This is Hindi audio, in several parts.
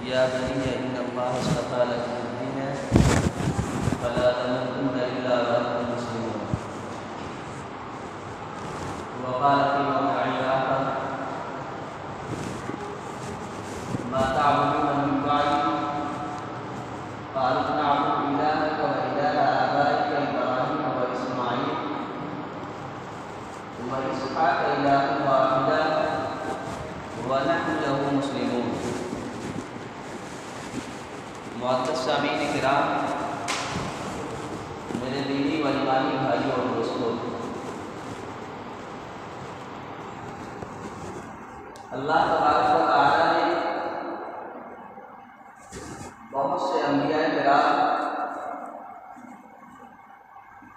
या बनिया इन्नल्लाह अस्तफ़ा लकुमुद्दीन फला तमूतुन्ना इल्ला व अंतुम मुस्लिमून। वक़ाल फी मौज़ि'in आख़र मा तअबुदूना मिन बअदी क़ालू नअबुदु इलाहक व इलाहा आबाइका इब्राहीम व इस्माईल व इसहाक़ इलाहन वाहिदा व नहनु लहू मुस्लिमून। मुअज़्ज़ज़ सामीईन किराम, मेरे दीनी व ईमानी भाइयों और दोस्तों, अल्लाह तबारक व तआला ने बहुत से अंबिया किराम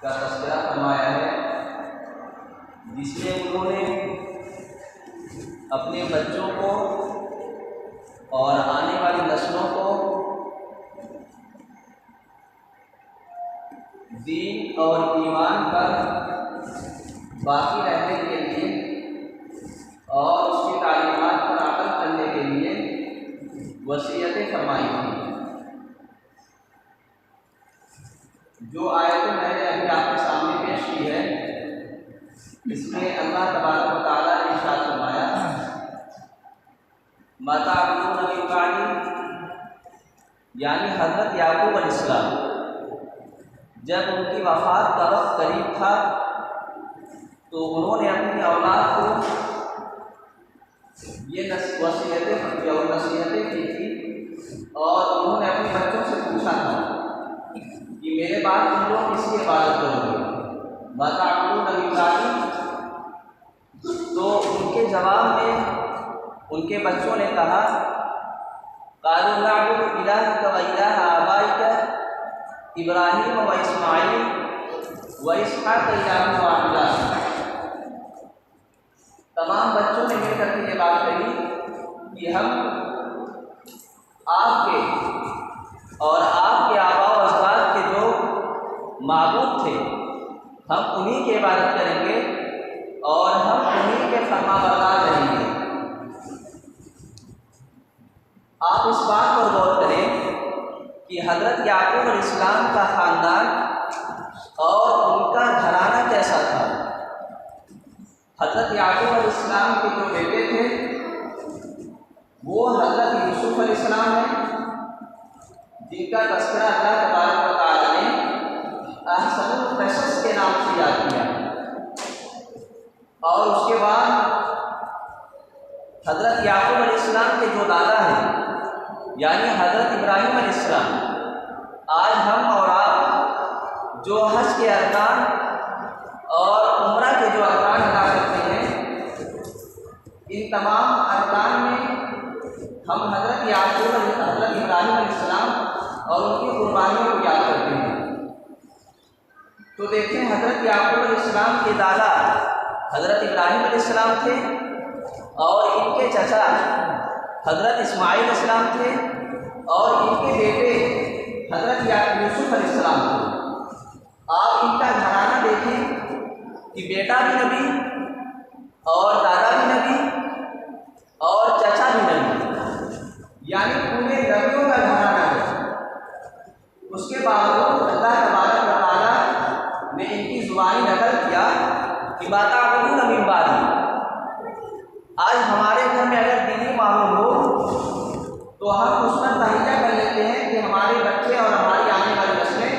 का तज़किरा फरमाया है, जिसमें उन्होंने अपने बच्चों को और आने वाली नस्लों को दीन और ईमान पर बाकी रहने के लिए और उसकी तालीमात पर अमल करने के लिए वसीयतें फरमाई थी। जो आयतें मैंने अभी आपके सामने पेश की है, इसमें अल्लाह तबारक व तआला ने इरशाद फरमाया मा तअबुदूना मिन बअदी, यानी हज़रत याकूब अलैहिस्सलाम जब उनकी वफ़ात का वक्त करीब था तो उन्होंने अपनी औलाद को ये नसीहतें की थी और उन्होंने अपने बच्चों से पूछा था कि मेरे बाद तुम लोग किसकी इबादत करोगे, मा तअबुदूना मिन बअदी। तो उनके जवाब में उनके बच्चों ने कहा क़ालू नअबुदु इलाहक व इलाहा आबाइका इब्राहीम व इस्माईल व इसहाक़ इलाहन वाहिदा। तमाम बच्चों ने मिलकर के ये बात कही कि हम आपके और आपके आबा व अजदाद के जो माबूद थे, हम उन्हीं की इबादत करेंगे और हम उन्हीं के फरमाबरदार रहेंगे। आप इस बात पर गौर करें कि हज़रत याकूब अलैहिस्सलाम का ख़ानदान और उनका घराना कैसा था। हज़रत याकूब अलैहिस्सलाम के जो बेटे थे वो हज़रत यूसुफ अलैहिस्सलाम हैं, जिनका तज़किरा अल्लाह तबारक व तआला ने अहसनुल क़सस के नाम से याद किया। और उसके बाद हज़रत याकूब अलैहिस्सलाम के जो दादा हैं यानी हज़रत इब्राहीम अलैहिस्सलाम, आज हम और आप जो हज के अरकान और उम्रा के जो अरकान अदा करते हैं, इन तमाम अरकान में हम हज़रत इब्राहीम अलैहिस्सलाम और उनकी कुर्बानियों को याद करते हैं। तो देखें, हज़रत याकूब अलैहिस्सलाम के दादा हज़रत इब्राहीम अलैहिस्सलाम थे और इनके चचा हज़रत इस्माईल अलैहिस्सलाम थे और इनके बेटे हज़रत यूसुफ अलैहिस्सलाम थे। आप इनका घराना देखें कि बेटा भी नबी और दादा भी नबी और चचा भी नबी, यानी पूरे नबियों का घराना है। उसके बावजूद अल्लाह तबारक व तआला ने इनकी ज़ुबानी नकल किया कि मा तअबुदूना मिन बअदी। आज हमारे घर में अगर दीनी माहौल हो तो हम उस पर तहैया कर लेते हैं कि हमारे बच्चे और हमारी आने वाली नस्लें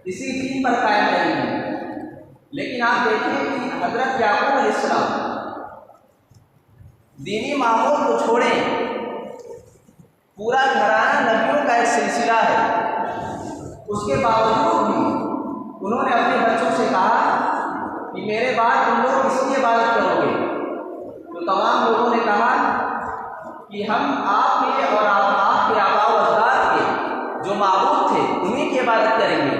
इसी दीन पर कायम रहेंगी। लेकिन आप देखें कि हज़रत याकूब अलैहिस्सलाम दीनी माहौल को छोड़ें, पूरा घराना नबियों का एक सिलसिला है, उसके बावजूद भी उन्होंने अपने बच्चों से कहा कि मेरे बाद तुम लोग किसकी इबादत करोगे। तो तमाम लोगों ने कहा कि हम आपके और आपके आबा व अजदाद के जो माबूद थे उन्हीं की इबादत करेंगे।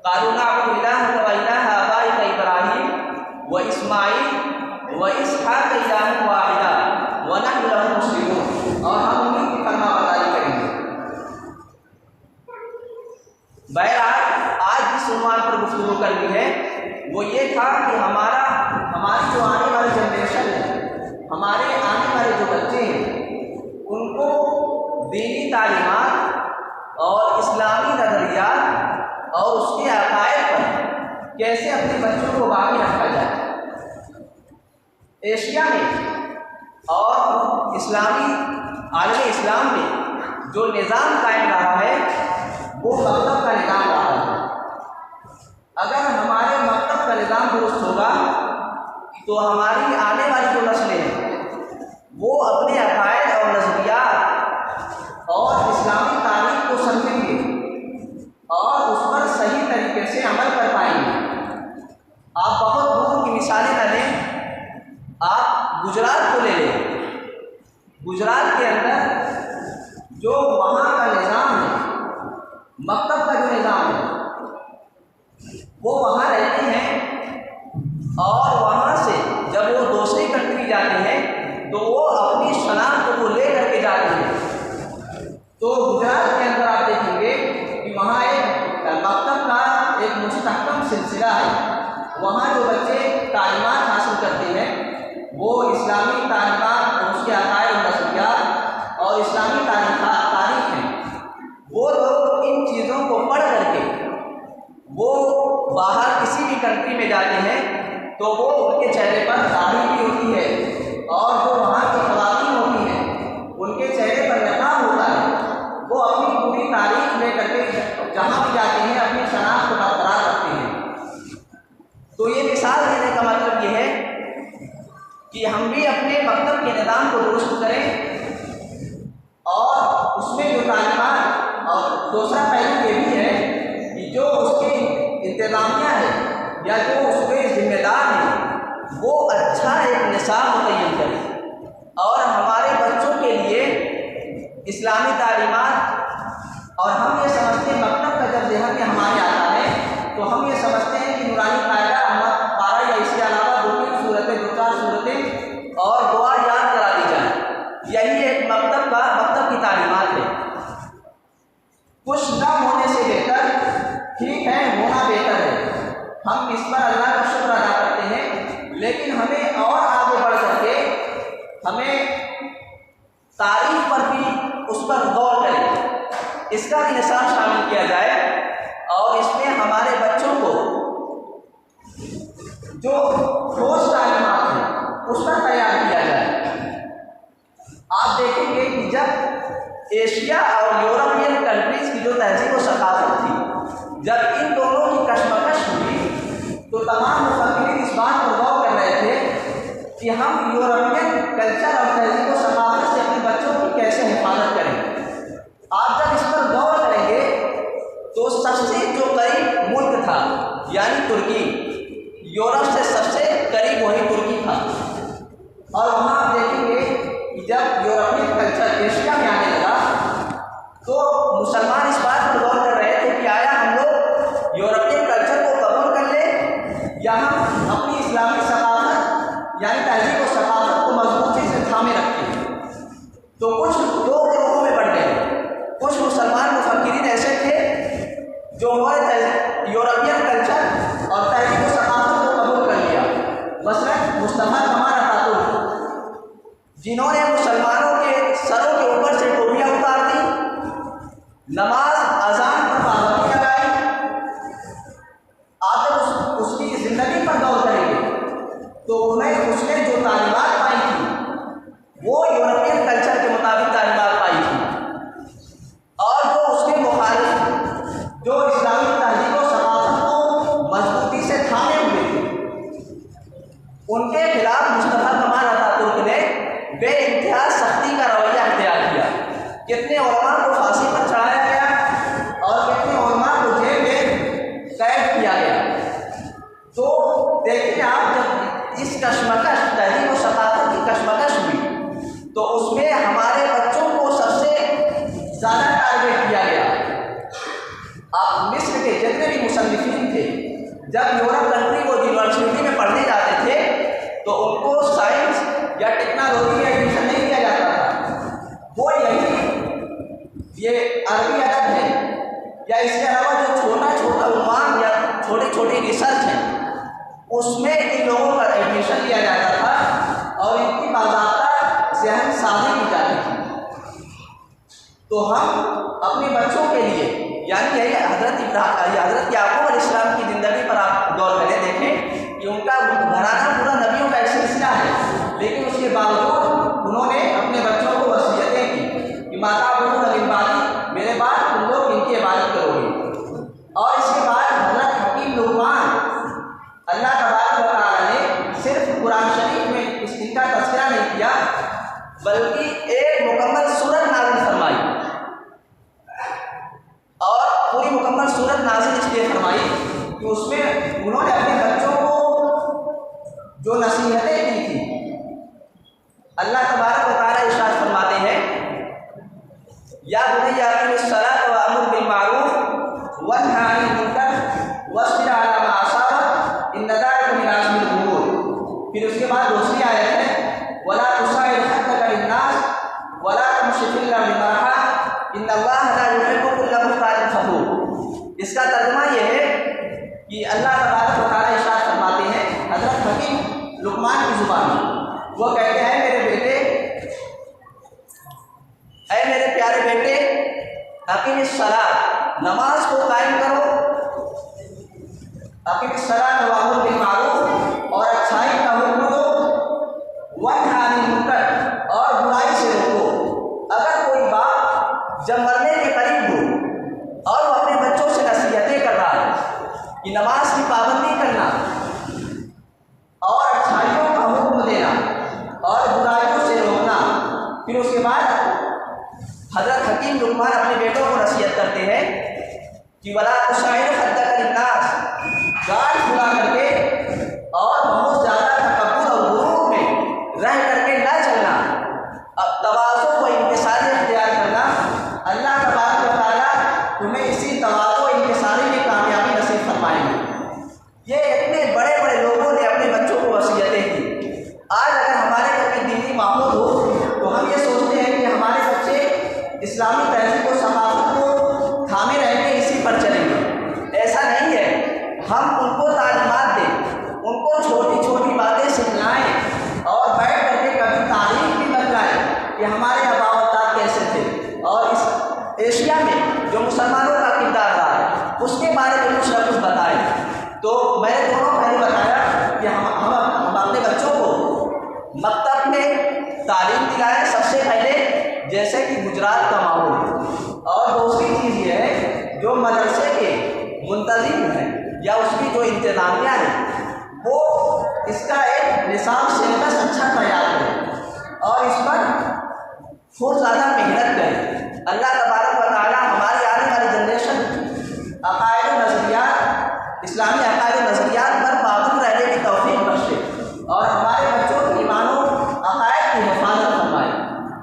क़ालू नअबुदु इलाहक व इलाहा आबाइका इब्राहीम व इस्माईल व इसहाक़ इलाहन वाहिदा व नहनु लहू मुस्लिमून, और हम उन्हीं की फरमाबरदारी करेंगे। बहरहाल आज जिस उन्वान पर गुफ्तगू करनी है वो ये था कि हमारी जो आने वाली जनरेशन है, हमारे आने वाले जो बच्चे हैं, उनको एशिया में और इस्लामी आलम इस्लाम में जो निज़ाम कायम रहा है वो मकतब का निज़ाम रहा है। अगर हमारे मकतब का निज़ाम दुरुस्त होगा तो हमारी आने वाली जो नस्लें हैं वो अपने अकायद और नज़रियात और इस्लामी तारीख को समझेंगे और उस पर सही तरीके से अमल कर पाएंगे। आप बहुत दूर की मिसालें न लें, आप गुजरात को ले लें। गुजरात के अंदर जो वहाँ का निज़ाम है, मकतब का जो निज़ाम है, वो वहाँ रहते हैं और वहाँ से जब वो दूसरी कंट्री जाते हैं तो वो अपनी शनाख्त को ले करके जाते हैं। तो गुजरात के अंदर आप देखेंगे कि वहाँ एक मकतब का एक मुस्तहकम सिलसिला है। वहाँ जो बच्चे तालीमात हासिल करते हैं वो इस्लामी तालीमात, उसके अकायद और नज़रियात और इस्लामी तारीख हैं। वो लोग इन चीज़ों को पढ़ करके वो बाहर किसी भी कंट्री में जाते हैं तो वो उनके चेहरे पर दाढ़ी भी होती है और जो वहाँ की ख़वातीन होती हैं उनके चेहरे पर नकाब होता है। वो अपनी पूरी तारीख ले करके जहाँ भी जाते हैं अपनी शनाख्त को बरकरार रखते हैं। तो ये मिसाल देने का मतलब ये है कि हम भी अपने मकतब के निज़ाम को दुरुस्त करें और उसमें जो तालीमात, और दूसरा पहलू ये भी है कि जो उसकी इंतज़ामिया है या जो उसके ज़िम्मेदार हैं वो अच्छा एक निसाब मुतय्यन करें और हमारे बच्चों के लिए इस्लामी तालीमात। और हम ये समझते हैं मकतब का जब ज़हन में हमारे आता है तो हम ये समझते हैं कि नूरानी कायदा अहमद 12 या इसके अलावा 2-3 सूरतें, 2-4 सूरतें और दुआ याद करा दी जाए। यही एक मकतब की तालीमात है। कुछ न होने से बेहतर ठीक है, होना बेहतर है। हम इस पर अल्लाह का शुक्र अदा करते हैं, लेकिन हमें और आगे बढ़ करके हमें तारीख पर भी उस पर गौर करें, इसका भी निसाब शामिल किया जाए और इसमें हमारे बच्चों को जो ठोस तालीमात है उस पर तैयार किया जाए। आप देखेंगे कि जब एशिया और यूरोपियन कंट्रीज़ की जो तहजीब व सकाफत थी, जब इन दोनों की कशमकश हुई तो तमाम मुफक्किरीन इस बात पर गौर कर रहे थे कि हम यूरोपियन कल्चर और तहजीब व सकाफत से अपने बच्चों की कैसे हिफाजत करें। आप जब इस पर गौर करेंगे तो सबसे जो करीब मुल्क था यानी तुर्की, यूरोप से सबसे करीब वही तुर्की था। और वहाँ आप देखेंगे कि जब यूरोपियन कल्चर एशिया में आने लगा तो मुसलमान इस बात पर गौर कर रहे थे कि आया हम लोग यूरोपियन कल्चर को कबूल कर ले या हम अपनी इस्लामी सकाफत यानी तहजीब और सकाफत को मजबूती से थामे रखें। तो कुछ दो ग्रोहों में बढ़ गए। कुछ मुसलमान मुफक्किरीन ऐसे थे जो उन्होंने यूरोपियन कल्चर और तहजीब और सकाफत को कबूल कर लिया। मसलन मुस्तफा कमाल अतातुर्क, जिन्होंने मुसलमानों के सरों के ऊपर से टोपियाँ उतार दी, नमाज अजान पर पाबंदी लगाई। आप जब उसकी ज़िंदगी पर गौर करेंगे तो उसने जो तालीमात पाई थी वो यूरोपियन कल्चर के मुताबिक तालीमात पाई थी और जो उसके मुखालिफ जो इस्लामी तहजीब और सकाफत को मजबूती से थामे हुए थे उनके खिलाफ मुस्तफा कमाल अतातुर्क ने बेइंतहा सख्ती का रवैया अख्तियार किया। कितने उलमा को फांसी पर चढ़ाया गया और कितने उलमा को जेल में कैद किया गया। तो देखिए आप जब इस कशमकश तहजीब और सकाफत की कशमकश हुई तो उसमें हमारे बच्चों को सबसे ज़्यादा टारगेट किया गया। आप मिस्र के जितने भी मुसन्निफीन थे जब यूरोप कंट्री को यूनिवर्सिटी में पढ़ने जाते थे तो उनको साइंस या टेक्नोलॉजी या एडमिशन नहीं दिया जाता था। वो ये अरबी अदब है या इसके अलावा जो छोटा छोटा उन्वान या छोटी छोटी रिसर्च है उसमें इन लोगों का एडमिशन लिया जाता था और इनकी बाज़ाब्ता ज़हन साजी की जाती थी। तो हम अपने बच्चों के लिए यानी यही हज़रत याकूब अलैहिस्सलाम की ज़िंदगी पर आप गौर करें, देखें कि उनका घराना पूरा नबियों का एक सिलसिला है। इसके बावजूद उन्होंने अपने बच्चों को वसीयतें की कि माता बुजुर्ग मेरे बाद तुम लोग इनकी इबादत करोगे। और इसके बाद हज़रत हकीम लुक़मान अल्लाह तबारक व तआला ने सिर्फ कुरान शरीफ में इनका तज़किरा नहीं किया बल्कि एक मुकम्मल सूरत नाज़िल फरमाई। और पूरी मुकम्मल सूरत नाज़िल इसलिए फरमाई कि उसमें उन्होंने अपने बच्चों को जो नसीहतें की थी, अल्लाह तबारक व तआला इरशाद फरमाते हैं या बुनय्या अक़िमिस्सलात व अमुर बिल मारूफ वन्हा अनिल मुनकर वस्बिर अला मा असाबक इन्न ज़ालिका मिन अज़्मिल उमूर। फिर उसके बाद दूसरी आयत है वला तुसाइर खद्दका लिन्नास वला तमशी फिल अर्दि मरहा इन्नल्लाहा ला युहिब्बु कुल्ला मुख्तालिन फखूर। इसका तर्जुमा यह है कि अल्लाह तबारक व तआला इरशाद फरमाते हैं हज़रत हकीम लुक़मान की ज़ुबान में, वो कहते हैं मेरे बेटे, ऐ मेरे प्यारे बेटे, अक़ीमिस्सलात नमाज को कायम करो, अक़ीमिस्सलात व अमुर बिल मारूफ और अच्छाई का हुक्म दो, वन्हा अनिल मुनकर और बुराई से रोको। अगर कोई बाप जब मरने के करीब हो और वो अपने बच्चों से नसीहतें कर रहा है कि नमाज की पाबंदी करना और अच्छाइयों का हुक्म देना और बुराइयों से रोकना, फिर उसके बाद हज़रत हकीम लुक़मान अपने बेटों को नसीहत करते हैं कि वला तुसाइर खद्दका लिन्नास, गाल फुला करके और बहुत ज़्यादा तकब्बुर और गुरूर में रह करके न चलना, अब तवाज़ु व इंकिसारी इख्तियार करना। अल्लाह तबारक व तआला तुम्हें इसी तवाज़ु व इंकिसारी में कामयाबी नसीब फरमाएंगे। ये इतने बड़े बड़े लोगों ने अपने बच्चों को वसीयतें की। आज अगर हमारे घर में दीनी माहौल हो तो हम ये सोचते हैं कि हमारे बच्चे इस्लामी तहज़ीब और सक़ाफ़त को थामे रहेंगे, इसी पर चलेंगे। ऐसा नहीं है, हम उनको तालीमात दें, उनको छोटी छोटी बातें सिखलाएँ और बैठ करके कभी तारीफ़ भी बतलाएँ कि हमारे आबा व अजदाद कैसे थे और इस एशिया में जो मुसलमानों का किरदार रहा है उसके बारे में कुछ न कुछ बताएँ। तो मैंने दोनों पहले बताया कि हम अपने बच्चों को मकतब में तालीम दिलाएँ सबसे पहले, जैसे कि गुजरात का माहौल, और दूसरी चीज़ ये है जो मदरसे के मुंतज़िम हैं या उसकी जो इंतज़ामिया है वो इसका एक निसाब सिलेबस अच्छा तैयार करें और इस पर खूब ज़्यादा मेहनत करें। अल्लाह तबारक व तआला हमारी आने वाली जनरेशन अक़ायद नज़रियात, इस्लामी अक़ायद नज़रियात पर पाबंद रहने की तौफ़ीक़ बख्शे और हमारे बच्चों की ईमानों अक़ायद की हिफाज़त फरमाए।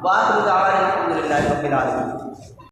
वाक़िअ दावाना अल्हम्दुलिल्लाहि रब्बिल आलमीन।